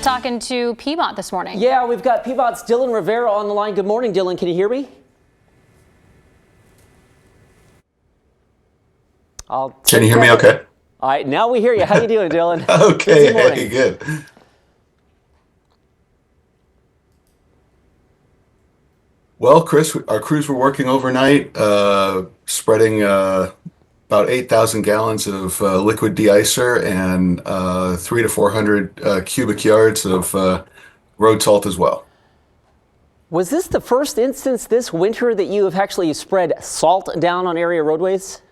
Talking to PBOT this morning. Yeah, we've got PBOT's Dylan Rivera on the line. Good morning, Dylan. Can you hear me? Can you hear me okay? All right, now we hear you. How you doing, Dylan? Okay, hey, good. Well, Chris, our crews were working overnight, spreading about 8,000 gallons of liquid de-icer and 300 to 400 cubic yards of road salt as well. Was this the first instance this winter that you have actually spread salt down on area roadways?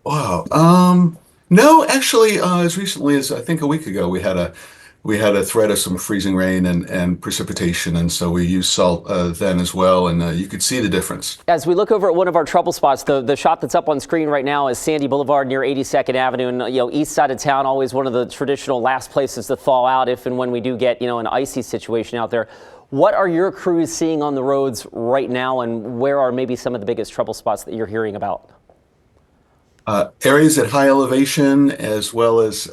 Wow. No, actually, as recently as I think a week ago, we had a threat of some freezing rain and precipitation, and so we used salt then as well, and you could see the difference. As we look over at one of our trouble spots, the shot that's up on screen right now is Sandy Boulevard near 82nd Avenue, and east side of town, always one of the traditional last places to thaw out if and when we do get an icy situation out there. What are your crews seeing on the roads right now, and where are maybe some of the biggest trouble spots that you're hearing about? Areas at high elevation, as well as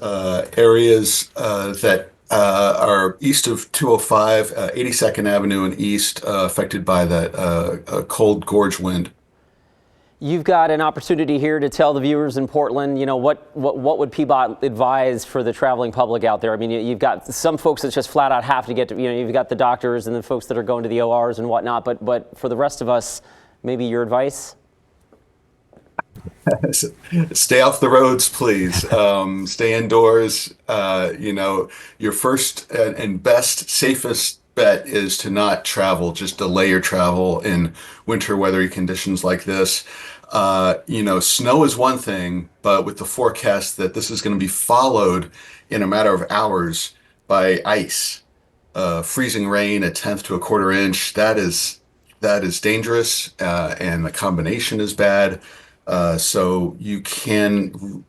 areas that are east of 205, 82nd Avenue and east, affected by that cold gorge wind. You've got an opportunity here to tell the viewers in Portland, what would PBOT advise for the traveling public out there? I mean, you've got some folks that just flat out have to get to, you've got the doctors and the folks that are going to the ORs and whatnot, but for the rest of us, maybe your advice? Stay off the roads, please. Stay indoors. Your first and best, safest bet is to not travel. Just delay your travel in winter weather conditions like this. Snow is one thing, but with the forecast that this is going to be followed in a matter of hours by ice, freezing rain, 1/10 to 1/4 inch, that is dangerous, and the combination is bad. So you can,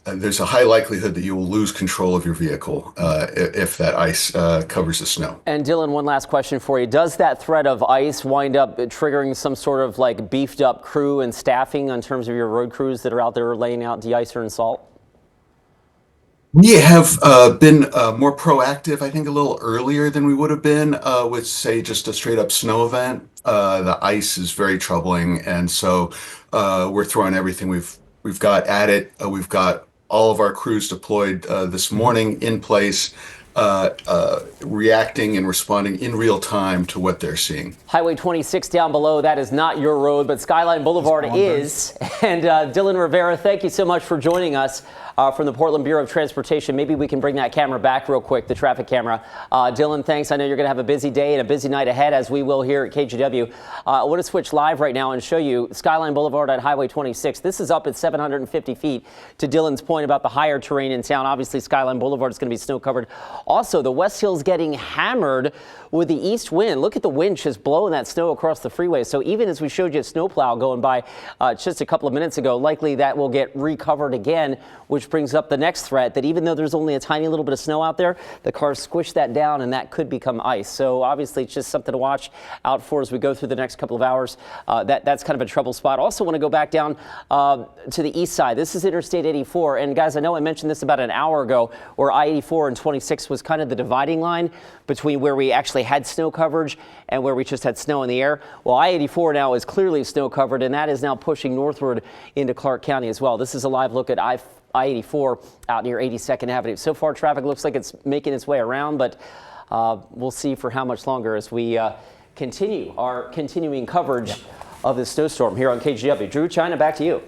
there's a high likelihood that you will lose control of your vehicle if that ice covers the snow. And Dylan, one last question for you. Does that threat of ice wind up triggering some sort of like beefed up crew and staffing in terms of your road crews that are out there laying out de-icer and salt? We have been more proactive, I think a little earlier than we would have been with, say, just a straight up snow event. The ice is very troubling, and so we're throwing everything we've got at it. We've got all of our crews deployed this morning in place, reacting and responding in real time to what they're seeing. Highway 26 down below, that is not your road, but Skyline Boulevard is. And Dylan Rivera, thank you so much for joining us from the Portland Bureau of Transportation. Maybe we can bring that camera back real quick, the traffic camera. Dylan, thanks. I know you're going to have a busy day and a busy night ahead, as we will here at KGW. I want to switch live right now and show you Skyline Boulevard at Highway 26. This is up at 750 feet. To Dylan's point about the higher terrain in town, obviously Skyline Boulevard is going to be snow covered. Also, the West Hill's getting hammered with the east wind. Look at the wind just blowing that snow across the freeway. So even as we showed you a snowplow going by just a couple of minutes ago, likely that will get recovered again, which brings up the next threat that even though there's only a tiny little bit of snow out there, the cars squish that down and that could become ice. So obviously it's just something to watch out for as we go through the next couple of hours. That's kind of a trouble spot. Also want to go back down to the east side. This is Interstate 84. And guys, I know I mentioned this about an hour ago where I-84 and 26 was kind of the dividing line between where we actually had snow coverage and where we just had snow in the air. Well, I-84 now is clearly snow covered, and that is now pushing northward into Clark County as well. This is a live look at I-84 out near 82nd Avenue. So far, traffic looks like it's making its way around, but we'll see for how much longer as we continue our continuing coverage of this snowstorm here on KGW. Drew, China, back to you.